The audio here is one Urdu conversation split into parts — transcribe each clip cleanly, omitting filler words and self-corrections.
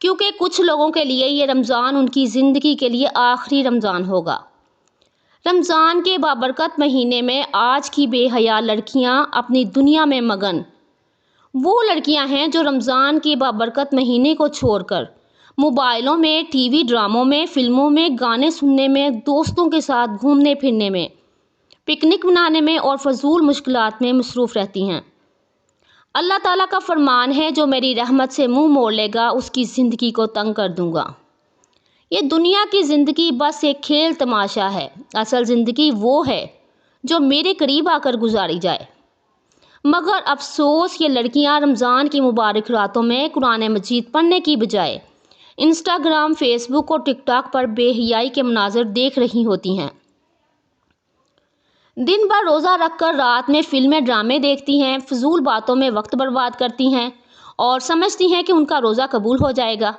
کیونکہ کچھ لوگوں کے لیے یہ رمضان ان کی زندگی کے لیے آخری رمضان ہوگا۔ رمضان کے بابرکت مہینے میں آج کی بے حیا لڑکیاں اپنی دنیا میں مگن، وہ لڑکیاں ہیں جو رمضان کے بابرکت مہینے کو چھوڑ کر موبائلوں میں، ٹی وی ڈراموں میں، فلموں میں، گانے سننے میں، دوستوں کے ساتھ گھومنے پھرنے میں، پکنک منانے میں اور فضول مشکلات میں مصروف رہتی ہیں۔ اللہ تعالیٰ کا فرمان ہے، جو میری رحمت سے منہ موڑ لے گا اس کی زندگی کو تنگ کر دوں گا۔ یہ دنیا کی زندگی بس ایک کھیل تماشا ہے، اصل زندگی وہ ہے جو میرے قریب آ کر گزاری جائے۔ مگر افسوس، یہ لڑکیاں رمضان کی مبارک راتوں میں قرآن مجید پڑھنے کی بجائے انسٹاگرام، فیس بک اور ٹک ٹاک پر بے حیائی کے مناظر دیکھ رہی ہوتی ہیں۔ دن بھر روزہ رکھ کر رات میں فلمیں، ڈرامے دیکھتی ہیں، فضول باتوں میں وقت برباد کرتی ہیں اور سمجھتی ہیں کہ ان کا روزہ قبول ہو جائے گا۔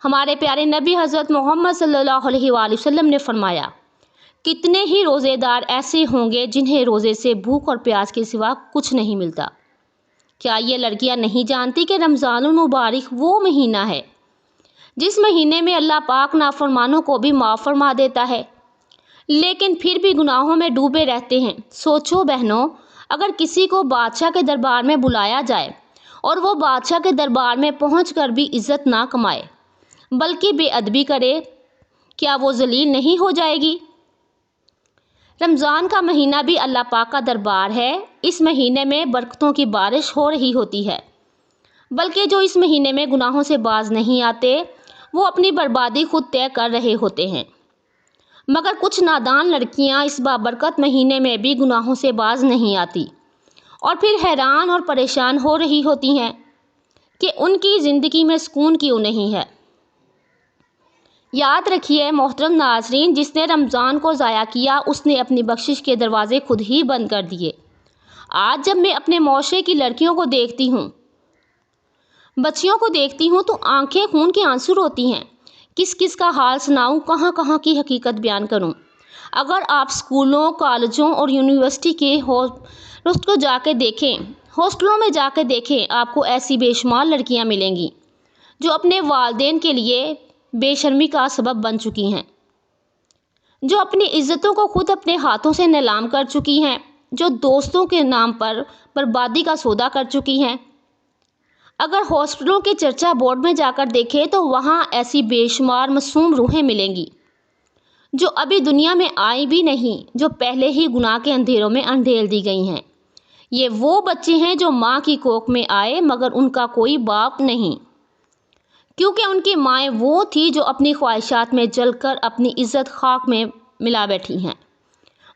ہمارے پیارے نبی حضرت محمد صلی اللہ علیہ وآلہ وسلم نے فرمایا، کتنے ہی روزے دار ایسے ہوں گے جنہیں روزے سے بھوک اور پیاس کے سوا کچھ نہیں ملتا۔ کیا یہ لڑکیاں نہیں جانتی کہ رمضان المبارک وہ مہینہ ہے جس مہینے میں اللہ پاک نافرمانوں کو بھی معاف فرما دیتا ہے، لیکن پھر بھی گناہوں میں ڈوبے رہتے ہیں؟ سوچو بہنوں، اگر کسی کو بادشاہ کے دربار میں بلایا جائے اور وہ بادشاہ کے دربار میں پہنچ کر بھی عزت نہ کمائے بلکہ بے ادبی کرے، کیا وہ ذلیل نہیں ہو جائے گی؟ رمضان کا مہینہ بھی اللہ پاک کا دربار ہے۔ اس مہینے میں برکتوں کی بارش ہو رہی ہوتی ہے، بلکہ جو اس مہینے میں گناہوں سے باز نہیں آتے وہ اپنی بربادی خود طے کر رہے ہوتے ہیں۔ مگر کچھ نادان لڑکیاں اس بابرکت مہینے میں بھی گناہوں سے باز نہیں آتی اور پھر حیران اور پریشان ہو رہی ہوتی ہیں کہ ان کی زندگی میں سکون کیوں نہیں ہے۔ یاد رکھیے محترم ناظرین، جس نے رمضان کو ضائع کیا اس نے اپنی بخشش کے دروازے خود ہی بند کر دیے۔ آج جب میں اپنے معاشرے کی لڑکیوں کو دیکھتی ہوں، بچیوں کو دیکھتی ہوں تو آنکھیں خون کے آنسو روتی ہیں۔ کس کس کا حال سناؤں، کہاں کہاں کی حقیقت بیان کروں۔ اگر آپ اسکولوں، کالجوں اور یونیورسٹی کے ہاسٹلوں میں جا کے دیکھیں، آپ کو ایسی بے شمار لڑکیاں ملیں گی جو اپنے والدین کے لیے بے شرمی کا سبب بن چکی ہیں، جو اپنی عزتوں کو خود اپنے ہاتھوں سے نیلام کر چکی ہیں، جو دوستوں کے نام پر بربادی کا سودا کر چکی ہیں۔ اگر ہاسپٹلوں کے چرچا بورڈ میں جا کر دیکھیں تو وہاں ایسی بے شمار معصوم روحیں ملیں گی جو ابھی دنیا میں آئی بھی نہیں، جو پہلے ہی گناہ کے اندھیروں میں انڈھیل دی گئی ہیں۔ یہ وہ بچے ہیں جو ماں کی کوکھ میں آئے مگر ان کا کوئی باپ نہیں، کیونکہ ان کی مائیں وہ تھی جو اپنی خواہشات میں جل کر اپنی عزت خاک میں ملا بیٹھی ہیں۔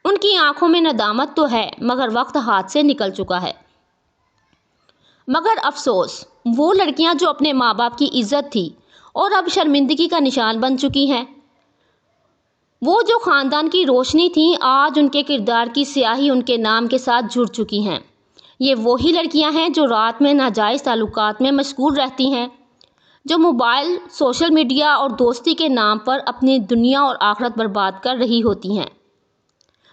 ان کی آنکھوں میں ندامت تو ہے مگر وقت ہاتھ سے نکل چکا ہے۔ مگر افسوس، وہ لڑکیاں جو اپنے ماں باپ کی عزت تھی اور اب شرمندگی کا نشان بن چکی ہیں، وہ جو خاندان کی روشنی تھیں، آج ان کے کردار کی سیاہی ان کے نام کے ساتھ جڑ چکی ہیں۔ یہ وہی لڑکیاں ہیں جو رات میں ناجائز تعلقات میں مشغول رہتی ہیں، جو موبائل، سوشل میڈیا اور دوستی کے نام پر اپنی دنیا اور آخرت برباد کر رہی ہوتی ہیں،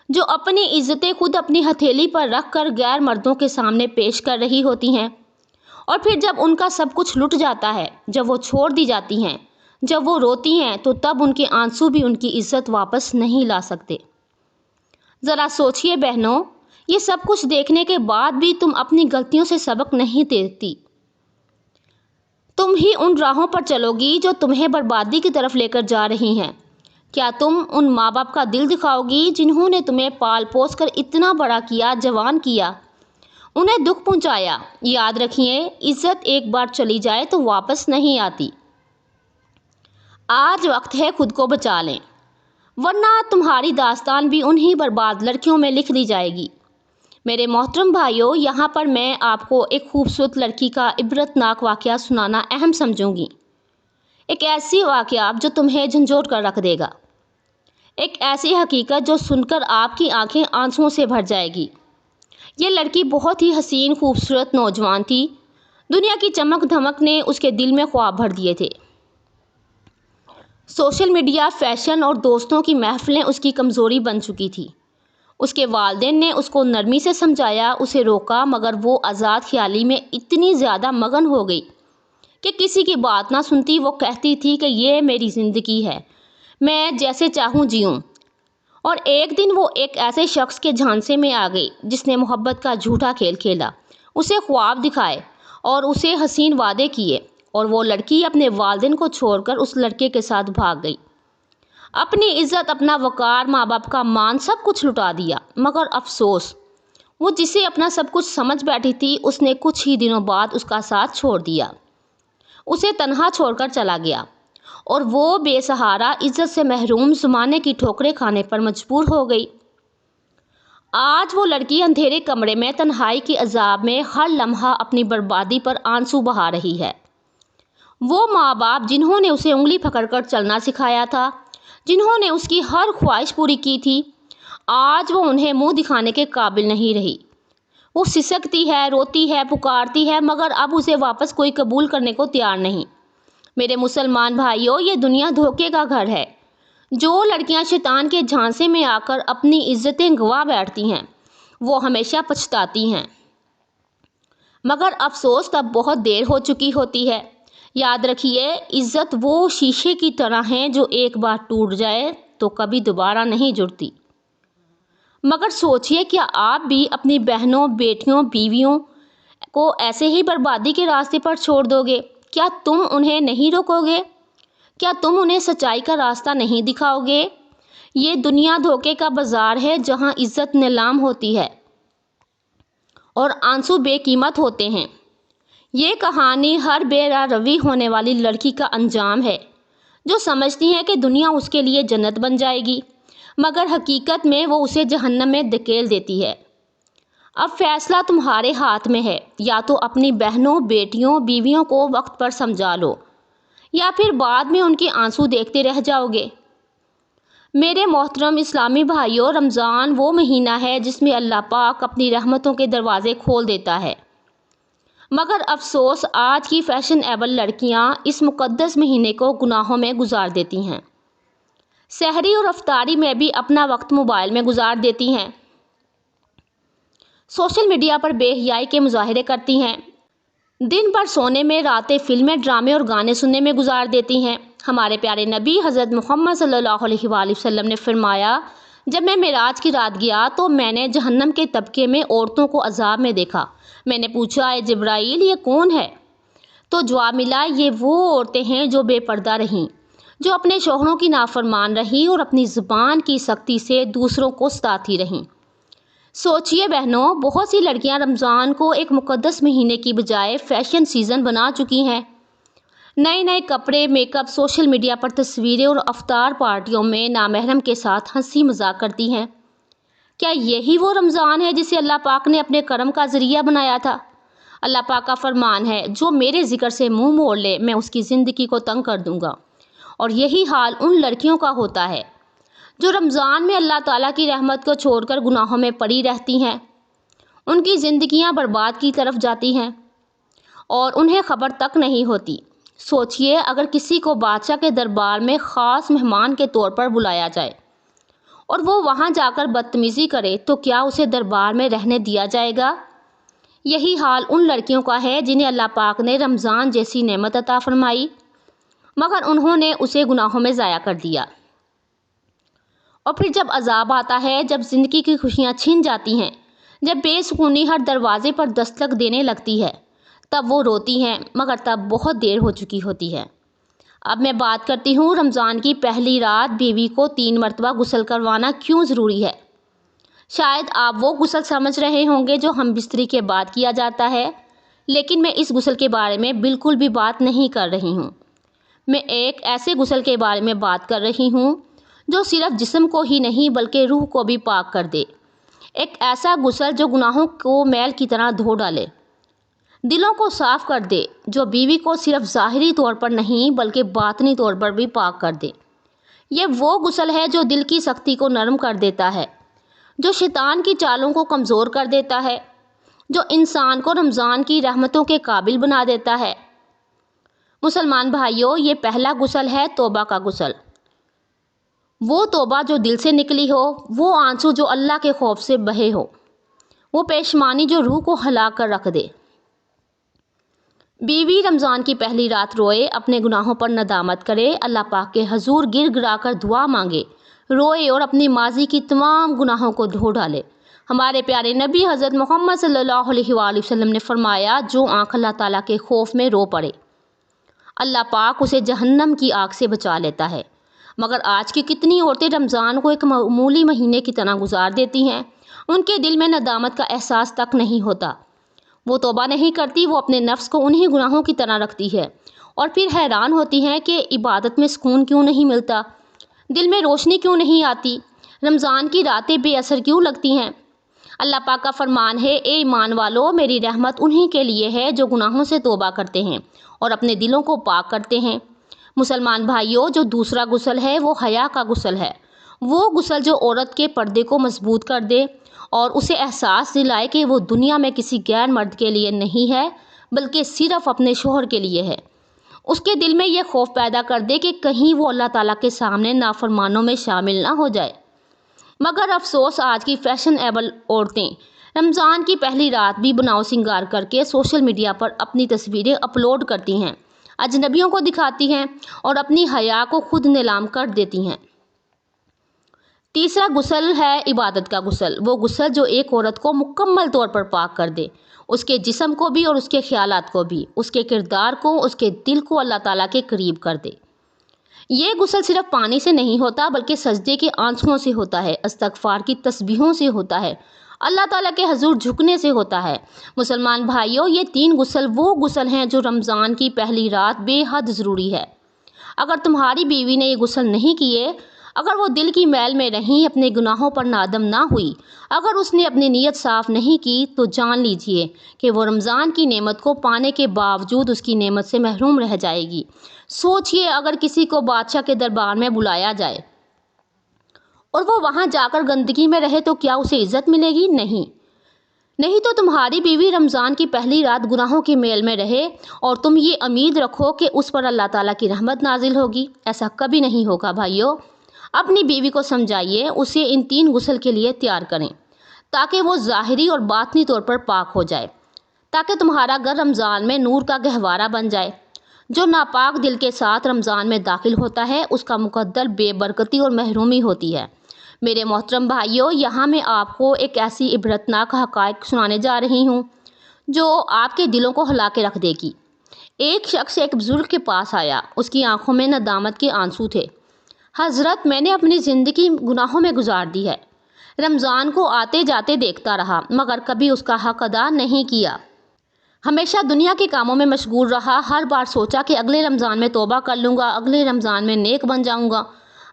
جو اپنی عزتیں خود اپنی ہتھیلی پر رکھ کر غیر مردوں کے سامنے پیش کر رہی ہوتی ہیں، اور پھر جب ان کا سب کچھ لٹ جاتا ہے، جب وہ چھوڑ دی جاتی ہیں، جب وہ روتی ہیں، تو تب ان کے آنسو بھی ان کی عزت واپس نہیں لا سکتے۔ ذرا سوچئے بہنوں، یہ سب کچھ دیکھنے کے بعد بھی تم اپنی غلطیوں سے سبق نہیں دیتی۔ تم ہی ان راہوں پر چلو گی جو تمہیں بربادی کی طرف لے کر جا رہی ہیں۔ کیا تم ان ماں باپ کا دل دکھاؤ گی جنہوں نے تمہیں پال پوس کر اتنا بڑا کیا، جوان کیا، انہیں دکھ پہنچایا؟ یاد رکھیے، عزت ایک بار چلی جائے تو واپس نہیں آتی۔ آج وقت ہے خود کو بچا لیں، ورنہ تمہاری داستان بھی انہی برباد لڑکیوں میں لکھ دی جائے گی۔ میرے محترم بھائیوں، یہاں پر میں آپ کو ایک خوبصورت لڑکی کا عبرتناک واقعہ سنانا اہم سمجھوں گی۔ ایک ایسی واقعہ جو تمہیں جھنجھوڑ کر رکھ دے گا، ایک ایسی حقیقت جو سن کر آپ کی آنکھیں آنسوؤں سے بھر جائے گی۔ یہ لڑکی بہت ہی حسین، خوبصورت نوجوان تھی۔ دنیا کی چمک دھمک نے اس کے دل میں خواب بھر دیے تھے۔ سوشل میڈیا، فیشن اور دوستوں کی محفلیں اس کی کمزوری بن چکی تھی۔ اس کے والدین نے اس کو نرمی سے سمجھایا، اسے روکا، مگر وہ آزاد خیالی میں اتنی زیادہ مگن ہو گئی کہ کسی کی بات نہ سنتی۔ وہ کہتی تھی کہ یہ میری زندگی ہے، میں جیسے چاہوں جیوں۔ اور ایک دن وہ ایک ایسے شخص کے جھانسے میں آ گئی جس نے محبت کا جھوٹا کھیل کھیلا، اسے خواب دکھائے اور اسے حسین وعدے کیے، اور وہ لڑکی اپنے والدین کو چھوڑ کر اس لڑکے کے ساتھ بھاگ گئی۔ اپنی عزت، اپنا وقار، ماں باپ کا مان، سب کچھ لٹا دیا۔ مگر افسوس، وہ جسے اپنا سب کچھ سمجھ بیٹھی تھی، اس نے کچھ ہی دنوں بعد اس کا ساتھ چھوڑ دیا، اسے تنہا چھوڑ کر چلا گیا، اور وہ بے سہارا، عزت سے محروم، زمانے کی ٹھوکریں کھانے پر مجبور ہو گئی۔ آج وہ لڑکی اندھیرے کمرے میں تنہائی کے عذاب میں ہر لمحہ اپنی بربادی پر آنسو بہا رہی ہے۔ وہ ماں باپ جنہوں نے اسے انگلی پکڑ کر چلنا سکھایا تھا، جنہوں نے اس کی ہر خواہش پوری کی تھی، آج وہ انہیں منہ دکھانے کے قابل نہیں رہی۔ وہ سسکتی ہے، روتی ہے، پکارتی ہے، مگر اب اسے واپس کوئی قبول کرنے کو تیار نہیں۔ میرے مسلمان بھائیوں، یہ دنیا دھوکے کا گھر ہے۔ جو لڑکیاں شیطان کے جھانسے میں آ کر اپنی عزتیں گنوا بیٹھتی ہیں، وہ ہمیشہ پچھتاتی ہیں، مگر افسوس تب بہت دیر ہو چکی ہوتی ہے۔ یاد رکھیے، عزت وہ شیشے کی طرح ہیں جو ایک بار ٹوٹ جائے تو کبھی دوبارہ نہیں جڑتی۔ مگر سوچئے، کیا آپ بھی اپنی بہنوں، بیٹیوں، بیویوں کو ایسے ہی بربادی کے راستے پر چھوڑ دو گے؟ کیا تم انہیں نہیں روکو گے؟ کیا تم انہیں سچائی کا راستہ نہیں دکھاؤ گے؟ یہ دنیا دھوکے کا بازار ہے جہاں عزت نیلام ہوتی ہے اور آنسو بے قیمت ہوتے ہیں۔ یہ کہانی ہر بے راہ روی ہونے والی لڑکی کا انجام ہے، جو سمجھتی ہے کہ دنیا اس کے لیے جنت بن جائے گی، مگر حقیقت میں وہ اسے جہنم میں دھکیل دیتی ہے۔ اب فیصلہ تمہارے ہاتھ میں ہے، یا تو اپنی بہنوں، بیٹیوں، بیویوں کو وقت پر سمجھا لو، یا پھر بعد میں ان کے آنسو دیکھتے رہ جاؤ گے۔ میرے محترم اسلامی بھائیوں، رمضان وہ مہینہ ہے جس میں اللہ پاک اپنی رحمتوں کے دروازے کھول دیتا ہے، مگر افسوس، آج کی فیشن ایبل لڑکیاں اس مقدس مہینے کو گناہوں میں گزار دیتی ہیں، سحری اور افطاری میں بھی اپنا وقت موبائل میں گزار دیتی ہیں، سوشل میڈیا پر بے حیائی کے مظاہرے کرتی ہیں، دن بھر سونے میں، راتیں فلمیں، ڈرامے اور گانے سننے میں گزار دیتی ہیں۔ ہمارے پیارے نبی حضرت محمد صلی اللہ علیہ وآلہ وسلم نے فرمایا، جب میں معراج کی رات گیا تو میں نے جہنم کے طبقے میں عورتوں کو عذاب میں دیکھا۔ میں نے پوچھا، اے جبرائیل، یہ کون ہے؟ تو جواب ملا، یہ وہ عورتیں ہیں جو بے پردہ رہیں، جو اپنے شوہروں کی نافرمان رہیں اور اپنی زبان کی سختی سے دوسروں کو ستاتی رہیں۔ سوچئے بہنوں، بہت سی لڑکیاں رمضان کو ایک مقدس مہینے کی بجائے فیشن سیزن بنا چکی ہیں۔ نئے نئے کپڑے، میک اپ، سوشل میڈیا پر تصویریں اور افطار پارٹیوں میں نامحرم کے ساتھ ہنسی مذاق کرتی ہیں۔ کیا یہی وہ رمضان ہے جسے اللہ پاک نے اپنے کرم کا ذریعہ بنایا تھا؟ اللہ پاک کا فرمان ہے، جو میرے ذکر سے منہ موڑ لے میں اس کی زندگی کو تنگ کر دوں گا۔ اور یہی حال ان لڑکیوں کا ہوتا ہے جو رمضان میں اللہ تعالیٰ کی رحمت کو چھوڑ کر گناہوں میں پڑی رہتی ہیں۔ ان کی زندگیاں برباد کی طرف جاتی ہیں اور انہیں خبر تک نہیں ہوتی۔ سوچئے، اگر کسی کو بادشاہ کے دربار میں خاص مہمان کے طور پر بلایا جائے اور وہ وہاں جا کر بدتمیزی کرے تو کیا اسے دربار میں رہنے دیا جائے گا؟ یہی حال ان لڑکیوں کا ہے جنہیں اللہ پاک نے رمضان جیسی نعمت عطا فرمائی، مگر انہوں نے اسے گناہوں میں ضائع کر دیا۔ اور پھر جب عذاب آتا ہے، جب زندگی کی خوشیاں چھن جاتی ہیں، جب بے سکونی ہر دروازے پر دستک دینے لگتی ہے، تب وہ روتی ہیں، مگر تب بہت دیر ہو چکی ہوتی ہے۔ اب میں بات کرتی ہوں، رمضان کی پہلی رات بیوی کو 3 مرتبہ غسل کروانا کیوں ضروری ہے؟ شاید آپ وہ غسل سمجھ رہے ہوں گے جو ہم بستری کے بعد کیا جاتا ہے، لیکن میں اس غسل کے بارے میں بالکل بھی بات نہیں کر رہی ہوں۔ میں ایک ایسے غسل کے بارے میں بات کر رہی ہوں جو صرف جسم کو ہی نہیں بلکہ روح کو بھی پاک کر دے۔ ایک ایسا غسل جو گناہوں کو میل کی طرح دھو ڈالے، دلوں کو صاف کر دے، جو بیوی کو صرف ظاہری طور پر نہیں بلکہ باطنی طور پر بھی پاک کر دے۔ یہ وہ غسل ہے جو دل کی سختی کو نرم کر دیتا ہے، جو شیطان کی چالوں کو کمزور کر دیتا ہے، جو انسان کو رمضان کی رحمتوں کے قابل بنا دیتا ہے۔ مسلمان بھائیوں، یہ پہلا غسل ہے توبہ کا غسل۔ وہ توبہ جو دل سے نکلی ہو، وہ آنسو جو اللہ کے خوف سے بہے ہو، وہ پشیمانی جو روح کو ہلا کر رکھ دے۔ بیوی رمضان کی پہلی رات روئے، اپنے گناہوں پر ندامت کرے، اللہ پاک کے حضور گر گرا کر دعا مانگے، روئے اور اپنی ماضی کی تمام گناہوں کو دھو ڈالے۔ ہمارے پیارے نبی حضرت محمد صلی اللہ علیہ وآلہ وسلم نے فرمایا، جو آنکھ اللہ تعالیٰ کے خوف میں رو پڑے، اللہ پاک اسے جہنم کی آگ سے بچا لیتا ہے۔ مگر آج کی کتنی عورتیں رمضان کو ایک معمولی مہینے کی طرح گزار دیتی ہیں۔ ان کے دل میں ندامت کا احساس تک نہیں ہوتا، وہ توبہ نہیں کرتی، وہ اپنے نفس کو انہی گناہوں کی طرح رکھتی ہے اور پھر حیران ہوتی ہیں کہ عبادت میں سکون کیوں نہیں ملتا، دل میں روشنی کیوں نہیں آتی، رمضان کی راتیں بے اثر کیوں لگتی ہیں۔ اللہ پاک کا فرمان ہے، اے ایمان والو، میری رحمت انہی کے لیے ہے جو گناہوں سے توبہ کرتے ہیں اور اپنے دلوں کو پاک کرتے ہیں۔ مسلمان بھائیوں، جو دوسرا غسل ہے وہ حیا کا غسل ہے، وہ غسل جو عورت کے پردے کو مضبوط کر دے اور اسے احساس دلائے کہ وہ دنیا میں کسی غیر مرد کے لیے نہیں ہے بلکہ صرف اپنے شوہر کے لیے ہے۔ اس کے دل میں یہ خوف پیدا کر دے کہ کہیں وہ اللہ تعالیٰ کے سامنے نافرمانوں میں شامل نہ ہو جائے۔ مگر افسوس، آج کی فیشن ایبل عورتیں رمضان کی پہلی رات بھی بناؤ سنگار کر کے سوشل میڈیا پر اپنی تصویریں اپلوڈ کرتی ہیں، اجنبیوں کو دکھاتی ہیں اور اپنی حیا کو خود نیلام کر دیتی ہیں۔ تیسرا غسل ہے عبادت کا غسل، وہ غسل جو ایک عورت کو مکمل طور پر پاک کر دے، اس کے جسم کو بھی اور اس کے خیالات کو بھی، اس کے کردار کو، اس کے دل کو اللہ تعالیٰ کے قریب کر دے۔ یہ غسل صرف پانی سے نہیں ہوتا بلکہ سجدے کے آنسوؤں سے ہوتا ہے، استغفار کی تسبیحوں سے ہوتا ہے، اللہ تعالیٰ کے حضور جھکنے سے ہوتا ہے۔ مسلمان بھائیوں، یہ تین غسل وہ غسل ہیں جو رمضان کی پہلی رات بے حد ضروری ہے۔ اگر تمہاری بیوی نے یہ غسل نہیں کیے، اگر وہ دل کی میل میں رہیں، اپنے گناہوں پر نادم نہ ہوئی، اگر اس نے اپنی نیت صاف نہیں کی، تو جان لیجئے کہ وہ رمضان کی نعمت کو پانے کے باوجود اس کی نعمت سے محروم رہ جائے گی۔ سوچئے، اگر کسی کو بادشاہ کے دربار میں بلایا جائے اور وہ وہاں جا کر گندگی میں رہے تو کیا اسے عزت ملے گی؟ نہیں تو تمہاری بیوی رمضان کی پہلی رات گناہوں کی میل میں رہے اور تم یہ امید رکھو کہ اس پر اللہ تعالیٰ کی رحمت نازل ہوگی، ایسا کبھی نہیں ہوگا۔ بھائیو، اپنی بیوی کو سمجھائیے، اسے ان تین غسل کے لیے تیار کریں تاکہ وہ ظاہری اور باطنی طور پر پاک ہو جائے، تاکہ تمہارا گھر رمضان میں نور کا گہوارہ بن جائے۔ جو ناپاک دل کے ساتھ رمضان میں داخل ہوتا ہے، اس کا مقدر بے برکتی اور محرومی ہوتی ہے۔ میرے محترم بھائیوں، یہاں میں آپ کو ایک ایسی عبرتناک حقائق سنانے جا رہی ہوں جو آپ کے دلوں کو ہلا کے رکھ دے گی۔ ایک شخص ایک بزرگ کے پاس آیا، اس کی آنکھوں میں ندامت کے آنسو تھے۔ حضرت، میں نے اپنی زندگی گناہوں میں گزار دی ہے، رمضان کو آتے جاتے دیکھتا رہا مگر کبھی اس کا حق ادا نہیں کیا، ہمیشہ دنیا کے کاموں میں مشغول رہا، ہر بار سوچا کہ اگلے رمضان میں توبہ کر لوں گا، اگلے رمضان میں نیک بن جاؤں گا،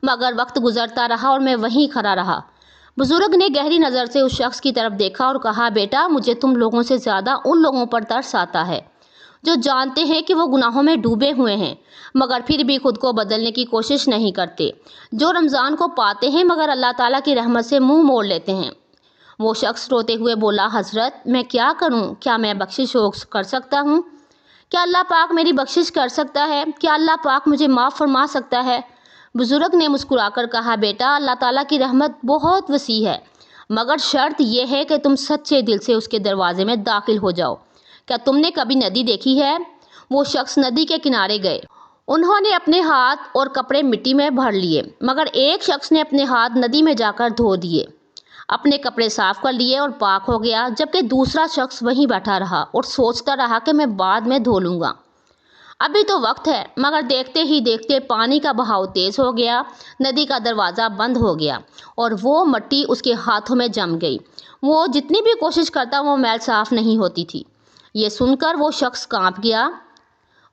مگر وقت گزرتا رہا اور میں وہیں کھڑا رہا۔ بزرگ نے گہری نظر سے اس شخص کی طرف دیکھا اور کہا، بیٹا، مجھے تم لوگوں سے زیادہ ان لوگوں پر ترس آتا ہے جو جانتے ہیں کہ وہ گناہوں میں ڈوبے ہوئے ہیں مگر پھر بھی خود کو بدلنے کی کوشش نہیں کرتے، جو رمضان کو پاتے ہیں مگر اللہ تعالیٰ کی رحمت سے منہ موڑ لیتے ہیں۔ وہ شخص روتے ہوئے بولا، حضرت، میں کیا کروں؟ کیا میں بخشش کر سکتا ہوں؟ کیا اللہ پاک میری بخشش کر سکتا ہے؟ کیا اللہ پاک مجھے معاف فرما سکتا ہے؟ بزرگ نے مسکرا کر کہا، بیٹا، اللہ تعالیٰ کی رحمت بہت وسیع ہے مگر شرط یہ ہے کہ تم سچے دل سے اس کے دروازے میں داخل ہو جاؤ۔ کیا تم نے کبھی ندی دیکھی ہے؟ وہ شخص ندی کے کنارے گئے، انہوں نے اپنے ہاتھ اور کپڑے مٹی میں بھر لیے مگر ایک شخص نے اپنے ہاتھ ندی میں جا کر دھو دیے، اپنے کپڑے صاف کر لیے اور پاک ہو گیا، جبکہ دوسرا شخص وہیں بیٹھا رہا اور سوچتا رہا کہ میں بعد میں دھو لوں گا، ابھی تو وقت ہے۔ مگر دیکھتے ہی دیکھتے پانی کا بہاؤ تیز ہو گیا، ندی کا دروازہ بند ہو گیا اور وہ مٹی اس کے ہاتھوں میں جم گئی، وہ جتنی بھی کوشش کرتا وہ میل صاف نہیں ہوتی تھی۔ یہ سن کر وہ شخص کانپ گیا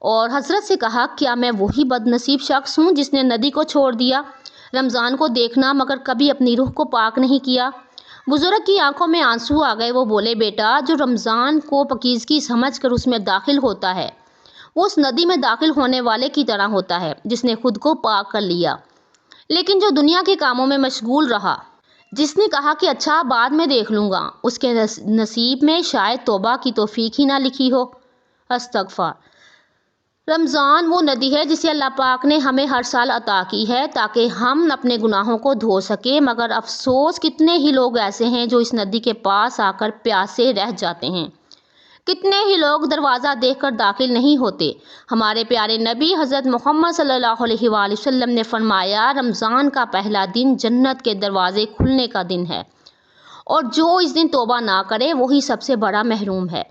اور حضرت سے کہا، کیا میں وہی بد نصیب شخص ہوں جس نے ندی کو چھوڑ دیا، رمضان کو دیکھنا مگر کبھی اپنی روح کو پاک نہیں کیا؟ بزرگ کی آنکھوں میں آنسو آ گئے، وہ بولے، بیٹا، جو رمضان کو پاکیزگی سمجھ کر اس میں داخل ہوتا ہے وہ اس ندی میں داخل ہونے والے کی طرح ہوتا ہے جس نے خود کو پاک کر لیا، لیکن جو دنیا کے کاموں میں مشغول رہا، جس نے کہا کہ اچھا بعد میں دیکھ لوں گا، اس کے نصیب میں شاید توبہ کی توفیق ہی نہ لکھی ہو۔ استغفار۔ رمضان وہ ندی ہے جسے اللہ پاک نے ہمیں ہر سال عطا کی ہے تاکہ ہم اپنے گناہوں کو دھو سکیں، مگر افسوس کتنے ہی لوگ ایسے ہیں جو اس ندی کے پاس آ کر پیاسے رہ جاتے ہیں، کتنے ہی لوگ دروازہ دیکھ کر داخل نہیں ہوتے۔ ہمارے پیارے نبی حضرت محمد صلی اللہ علیہ وآلہ وسلم نے فرمایا، رمضان کا پہلا دن جنت کے دروازے کھلنے کا دن ہے، اور جو اس دن توبہ نہ کرے وہی سب سے بڑا محروم ہے۔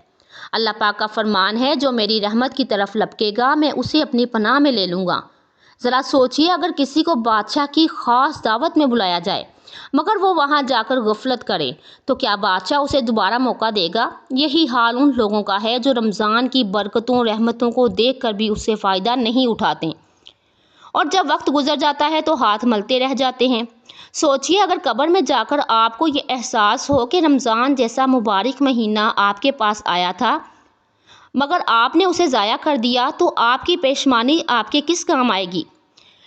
اللہ پاک کا فرمان ہے، جو میری رحمت کی طرف لپکے گا میں اسے اپنی پناہ میں لے لوں گا۔ ذرا سوچئے، اگر کسی کو بادشاہ کی خاص دعوت میں بلایا جائے مگر وہ وہاں جا کر غفلت کرے تو کیا بادشاہ اسے دوبارہ موقع دے گا؟ یہی حال ان لوگوں کا ہے جو رمضان کی برکتوں رحمتوں کو دیکھ کر بھی اس سے فائدہ نہیں اٹھاتے، اور جب وقت گزر جاتا ہے تو ہاتھ ملتے رہ جاتے ہیں۔ سوچئے، اگر قبر میں جا کر آپ کو یہ احساس ہو کہ رمضان جیسا مبارک مہینہ آپ کے پاس آیا تھا مگر آپ نے اسے ضائع کر دیا، تو آپ کی پشیمانی آپ کے کس کام آئے گی؟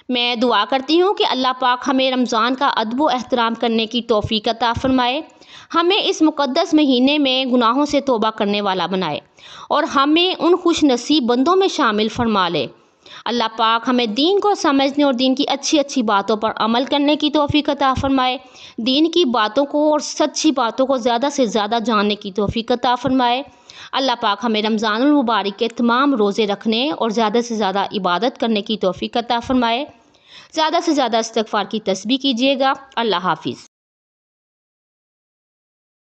میں دعا کرتی ہوں کہ اللہ پاک ہمیں رمضان کا ادب و احترام کرنے کی توفیق عطا فرمائے، ہمیں اس مقدس مہینے میں گناہوں سے توبہ کرنے والا بنائے، اور ہمیں ان خوش نصیب بندوں میں شامل فرما لے۔ اللہ پاک ہمیں دین کو سمجھنے اور دین کی اچھی اچھی باتوں پر عمل کرنے کی توفیق عطا فرمائے، دین کی باتوں کو اور سچی باتوں کو زیادہ سے زیادہ جاننے کی توفیق عطا فرمائے۔ اللہ پاک ہمیں رمضان المبارک کے تمام روزے رکھنے اور زیادہ سے زیادہ عبادت کرنے کی توفیق عطا فرمائے۔ زیادہ سے زیادہ استغفار کی تسبیح کیجیے گا۔ اللہ حافظ۔